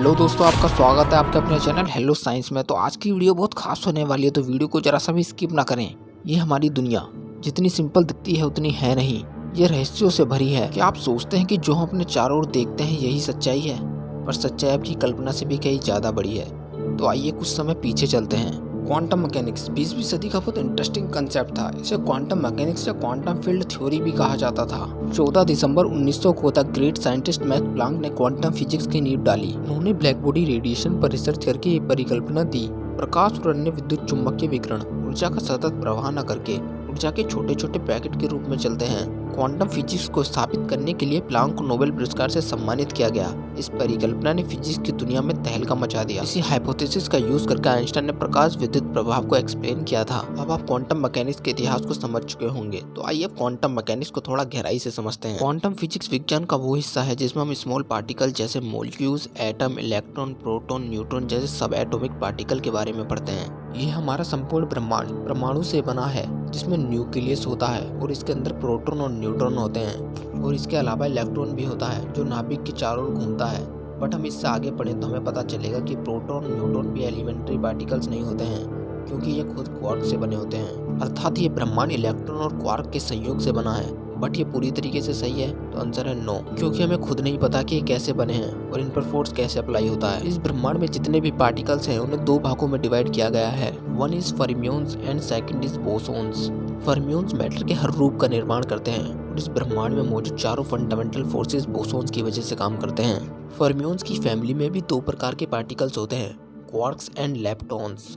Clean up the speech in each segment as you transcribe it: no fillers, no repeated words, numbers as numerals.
Hello दोस्तों, आपका स्वागत है आपके अपने चैनल हेलो साइंस में। तो आज की वीडियो बहुत खास होने वाली है, तो वीडियो को जरा सा भी स्किप ना करें। ये हमारी दुनिया जितनी सिंपल दिखती है उतनी है नहीं, ये रहस्यों से भरी है। क्या आप सोचते हैं कि जो हम अपने चारों ओर देखते हैं यही सच्चाई है? पर सच्चाई आपकी कल्पना से भी कहीं ज़्यादा बड़ी है। तो आइए कुछ समय पीछे चलते हैं। क्वांटम मैकेनिक्स 20वीं सदी का बहुत इंटरेस्टिंग कंसेप्ट था। इसे क्वांटम मैकेनिक्स या क्वांटम फील्ड थ्योरी भी कहा जाता था। 14 दिसंबर 1900 को the great scientist max Planck ने क्वांटम फिजिक्स की नींव डाली। उन्होंने ब्लैक बॉडी रेडिएशन पर रिसर्च करके ये परिकल्पना दी, प्रकाश और अन्य विद्युत चुम्बकीय विकिरण ऊर्जा का सतत प्रवाह न करके ऊर्जा के छोटे छोटे पैकेट के रूप में चलते हैं। क्वांटम फिजिक्स को स्थापित करने के लिए प्लांक को नोबेल पुरस्कार से सम्मानित किया गया। इस परिकल्पना ने फिजिक्स की दुनिया में तहलका मचा दिया। इसी हाइपोथेसिस का यूज करके आइंस्टाइन ने प्रकाश विद्युत प्रभाव को एक्सप्लेन किया था। अब आप क्वांटम मैकेनिक्स के इतिहास को समझ चुके होंगे, तो आइए क्वांटम मैकेनिक्स को थोड़ा गहराई से समझते हैं। क्वांटम फिजिक्स विज्ञान का वो हिस्सा है जिसमें हम स्मॉल पार्टिकल जैसे molecules, atom, electron, proton, neutron जैसे सब एटॉमिक पार्टिकल के बारे में पढ़ते हैं। ये हमारा संपूर्ण ब्रह्मांड परमाणु से बना है, जिसमें न्यूक्लियस होता है और इसके अंदर प्रोटॉन और न्यूट्रॉन होते हैं, और इसके अलावा इलेक्ट्रॉन भी होता है जो नाभिक के चारों ओर घूमता है। बट हम इससे आगे पढ़ें तो हमें पता चलेगा कि प्रोटॉन, न्यूट्रॉन भी एलिमेंट्री पार्टिकल्स नहीं होते हैं, क्योंकि ये खुद क्वार्क से बने होते हैं। अर्थात ये ब्रह्मांड इलेक्ट्रॉन और क्वार्क के संयोग से बना है। बट ये पूरी तरीके से सही है? तो आंसर है नो, क्योंकि हमें खुद नहीं पता कि ये कैसे बने हैं और इन पर फोर्स कैसे अप्लाई होता है। इस ब्रह्मांड में जितने भी पार्टिकल्स हैं उन्हें दो भागों में डिवाइड किया गया है। One is fermions and second is bosons. Fermions matter के हर रूप का निर्माण करते हैं और इस ब्रह्मांड में मौजूद चारों फंडामेंटल फोर्सेस बोसोन्स की वजह से काम करते हैं। फर्मियोन्स की फैमिली में भी दो प्रकार के पार्टिकल्स होते हैं, क्वार्क्स एंड लेप्टॉन्स।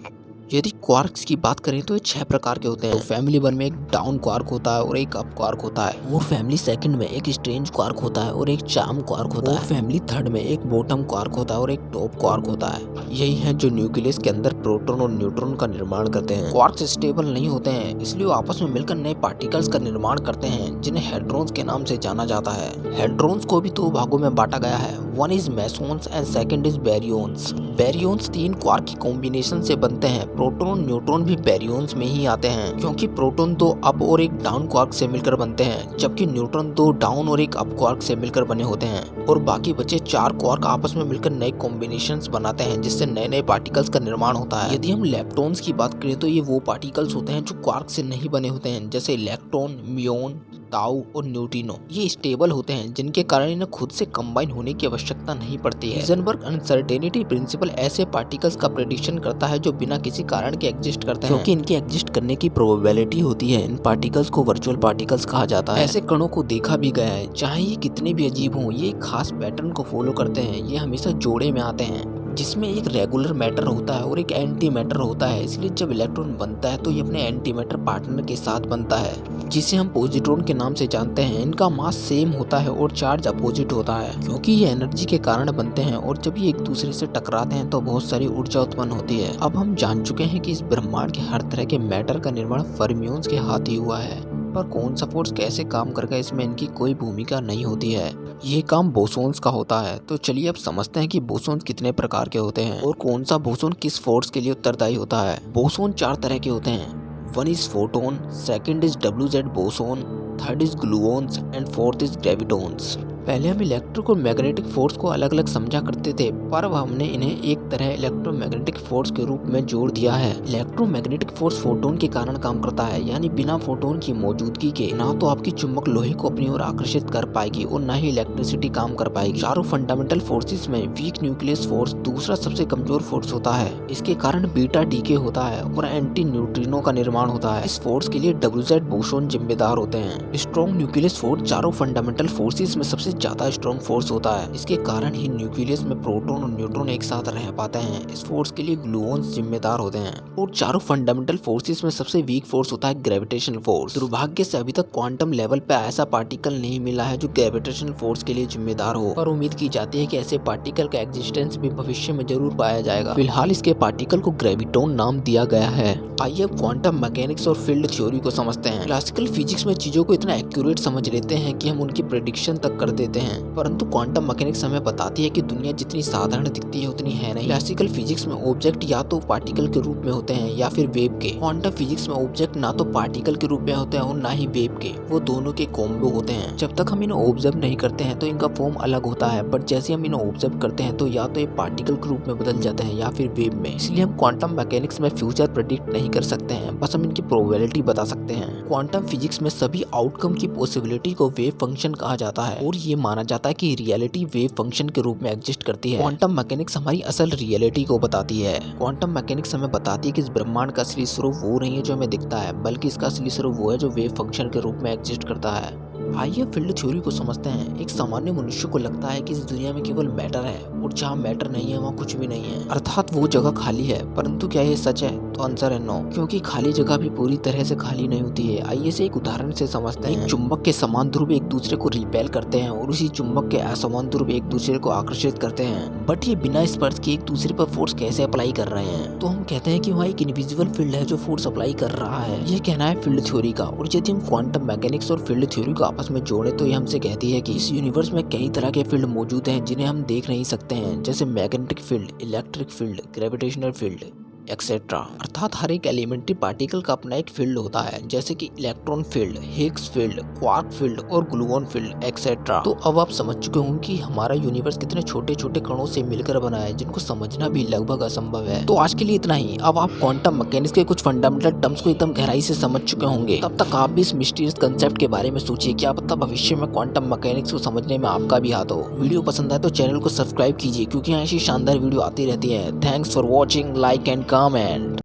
यदि क्वार्क्स की बात करें तो ये 6 प्रकार के होते हैं। तो फैमिली 1 में एक डाउन क्वार्क होता है और एक अप क्वार्क होता है। और फैमिली 2 में एक स्ट्रेंज क्वार्क होता है और एक चार्म क्वार्क होता है। और फैमिली 3 में एक बॉटम क्वार्क होता है और एक टॉप क्वार्क होता है। यही है जो न्यूक्लियस के अंदर प्रोटॉन और न्यूट्रॉन का निर्माण करते हैं। क्वार्क्स स्टेबल नहीं होते हैं, इसलिए वो आपस में मिलकर नए पार्टिकल्स का निर्माण करते हैं, जिन्हें हेड्रॉन्स के नाम से जाना जाता है। हेड्रॉन्स को भी 2 भागों में बांटा गया है। One is mesons and second is baryons. Baryons 3 quark की कॉम्बिनेशन से बनते हैं। प्रोटॉन और न्यूट्रॉन भी बैरियंस में ही आते हैं, क्योंकि प्रोटॉन 2 अप और एक डाउन क्वार्क से मिलकर बनते हैं, जबकि न्यूट्रॉन 2 डाउन और एक अप क्वार्क से मिलकर बने होते हैं। और बाकी बचे 4 क्वार्क आपस में मिलकर नए कॉम्बिनेशंस बनाते हैं, जिससे नए नए पार्टिकल्स का निर्माण होता है। यदि हम लेप्टॉन्स की बात करें तो ये वो पार्टिकल्स होते हैं जो क्वार्क से नहीं बने होते हैं, जैसे इलेक्ट्रॉन, म्यून, ताऊ और न्यूट्रिनो। ये स्टेबल होते हैं, जिनके कारण इन्हें खुद से कंबाइन होने की आवश्यकता नहीं पड़ती है। हाइजेनबर्ग अनसर्टेनिटी प्रिंसिपल ऐसे पार्टिकल्स का प्रेडिक्शन करता है जो बिना किसी कारण के एग्जिस्ट करते हैं, क्योंकि इनके एग्जिस्ट करने की प्रोबेबिलिटी होती है। इन पार्टिकल्स को वर्चुअल पार्टिकल्स कहा जाता है। ऐसे कणों को देखा भी गया है, चाहे ये कितने भी अजीब हों, ये एक खास पैटर्न को फॉलो करते हैं। ये हमेशा जोड़े में आते हैं, जिसमें एक रेगुलर मैटर होता है और एक एंटी मैटर होता है। इसलिए जब इलेक्ट्रॉन बनता है तो ये अपने एंटी मैटर पार्टनर के साथ बनता है, जिसे हम पॉजिट्रॉन के नाम से जानते हैं। इनका मास सेम होता है और चार्ज अपोजिट होता है, क्योंकि ये एनर्जी के कारण बनते हैं, और जब ये एक दूसरे से टकराते हैं तो बहुत सारी ऊर्जा उत्पन्न होती है। अब हम जान चुके हैं कि इस ब्रह्मांड के हर तरह के मैटर का निर्माण फर्मियोन्स के हाथ ही हुआ है, पर कौन सा फोर्स कैसे काम करेगा इसमें इनकी कोई भूमिका नहीं होती है। ये काम बोसोन्स का होता है। तो चलिए अब समझते हैं कि बोसोन्स कितने प्रकार के होते हैं और कौन सा बोसोन किस फोर्स के लिए उत्तरदायी होता है। बोसोन 4 तरह के होते हैं। One is photon, second is WZ boson, third is gluons and fourth is gravitons. पहले हम इलेक्ट्रिक और मैग्नेटिक फोर्स को अलग अलग समझा करते थे, पर अब हमने इन्हें एक तरह इलेक्ट्रोमैग्नेटिक फोर्स के रूप में जोड़ दिया है। इलेक्ट्रोमैग्नेटिक फोर्स फोटोन के कारण काम करता है, यानी बिना फोटोन की मौजूदगी के ना तो आपकी चुंबक लोहे को अपनी ओर आकर्षित कर पाएगी और ना ही इलेक्ट्रिसिटी काम कर पाएगी। चारों फंडामेंटल फोर्सेस में वीक न्यूक्लियस फोर्स दूसरा सबसे कमजोर फोर्स होता है। इसके कारण बीटा डीके होता है और एंटी न्यूट्रिनो का निर्माण होता है। इस फोर्स के लिए WZ बोसोन जिम्मेदार होते हैं। स्ट्रॉन्ग न्यूक्लियस फोर्स चारों फंडामेंटल फोर्सेस में सबसे ज्यादा स्ट्रॉन्ग फोर्स होता है। इसके कारण ही न्यूक्लियस में प्रोटॉन और न्यूट्रॉन एक साथ रह पाते हैं। इस फोर्स के लिए ग्लूओन्स जिम्मेदार होते हैं। और चारों फंडामेंटल फोर्सेस में सबसे वीक फोर्स होता है ग्रेविटेशनल फोर्स। दुर्भाग्य से अभी तक क्वांटम लेवल पे ऐसा पार्टिकल नहीं मिला है जो ग्रेविटेशनल फोर्स के लिए जिम्मेदार हो, पर उम्मीद की जाती है कि ऐसे पार्टिकल का एग्जिस्टेंस भी भविष्य में जरूर पाया जाएगा। फिलहाल इसके पार्टिकल को ग्रेविटोन नाम दिया गया है। आइए अब क्वांटम मैकेनिक्स और फील्ड थ्योरी को समझते हैं। क्लासिकल फिजिक्स में चीजों को इतना एक्यूरेट समझ लेते हैं कि हम उनकी प्रेडिक्शन तक कर देते देते हैं। परंतु क्वांटम मैकेनिक्स हमें बताती है कि दुनिया जितनी साधारण दिखती है उतनी है नहीं। क्लासिकल फिजिक्स में ऑब्जेक्ट या तो पार्टिकल के रूप में होते हैं या फिर वेव के। क्वांटम फिजिक्स में ऑब्जेक्ट ना तो पार्टिकल के रूप में होते हैं और ना ही वेव के, वो दोनों के कॉम्बो होते हैं। जब तक हम इन्हें ऑब्जर्व नहीं करते हैं तो इनका फॉर्म अलग होता है, बट जैसे हम इन्हें ऑब्जर्व करते हैं तो या तो ये पार्टिकल के रूप में बदल जाते हैं या फिर वेव में। इसलिए हम क्वांटम मैकेनिक्स में फ्यूचर प्रेडिक्ट नहीं कर सकते हैं, बस हम इनकी प्रोबेबिलिटी बता सकते हैं। क्वांटम फिजिक्स में सभी आउटकम की पॉसिबिलिटी को वेव फंक्शन कहा जाता है और ये माना जाता है कि रियलिटी वेव फंक्शन के रूप में एग्जिस्ट करती है। क्वांटम मैकेनिक्स हमारी असल रियलिटी को बताती है। क्वांटम मैकेनिक्स हमें बताती है कि इस ब्रह्मांड का असली स्वरूप वो नहीं है जो हमें दिखता है, बल्कि इसका असली स्वरूप वो है जो वेव फंक्शन के रूप में एग्जिस्ट करता है। आइए फील्ड थ्योरी को समझते हैं। एक सामान्य मनुष्य को लगता है कि इस दुनिया में केवल मैटर है और जहाँ मैटर नहीं है वहाँ कुछ भी नहीं है, अर्थात वो जगह खाली है। परंतु क्या ये सच है? तो आंसर है नो, क्योंकि खाली जगह भी पूरी तरह से खाली नहीं होती है। आइए इसे एक उदाहरण से समझते हैं। एक चुंबक के समान ध्रुव एक दूसरे को रिपेल करते हैं और उसी चुंबक के असमान ध्रुव एक दूसरे को आकर्षित करते हैं, बट ये बिना स्पर्श के एक दूसरे पर फोर्स कैसे अप्लाई कर रहे हैं? तो हम कहते हैं कि वहाँ एक इनविजिबल फील्ड है जो फोर्स अप्लाई कर रहा है। ये कहना है फील्ड थ्योरी का। और यदि हम क्वांटम मैकेनिक्स और फील्ड थ्योरी को आपस में जोड़े तो ये हमसे कहती है कि इस यूनिवर्स में कई तरह के फील्ड मौजूद हैं जिन्हें हम देख नहीं सकते हैं, जैसे magnetic field, electric field, gravitational field etcetera. अर्थात हर एक एलिमेंट्री पार्टिकल का अपना एक फील्ड होता है, जैसे कि electron filled, Higgs field, quark field और ग्लूऑन फील्ड एक्सेट्रा। तो अब आप समझ चुके होंगे कि हमारा यूनिवर्स कितने छोटे छोटे कणों से मिलकर बना है, जिनको समझना भी लगभग असंभव है। तो आज के लिए इतना ही। अब आप क्वांटम मैकेनिक्स के कुछ फंडामेंटल टर्म्स को एकदम गहराई से समझ चुके होंगे। तब तक आप भी इस मिस्टीरियस कंसेप्ट के बारे में सोचिए, क्या पता भविष्य में क्वांटम मैकेनिक्स को समझने में आपका भी हाथ हो। वीडियो पसंद आए तो चैनल को सब्सक्राइब कीजिए, क्योंकि ऐसी शानदार वीडियो आती रहती है। Thanks for watching, like and comment.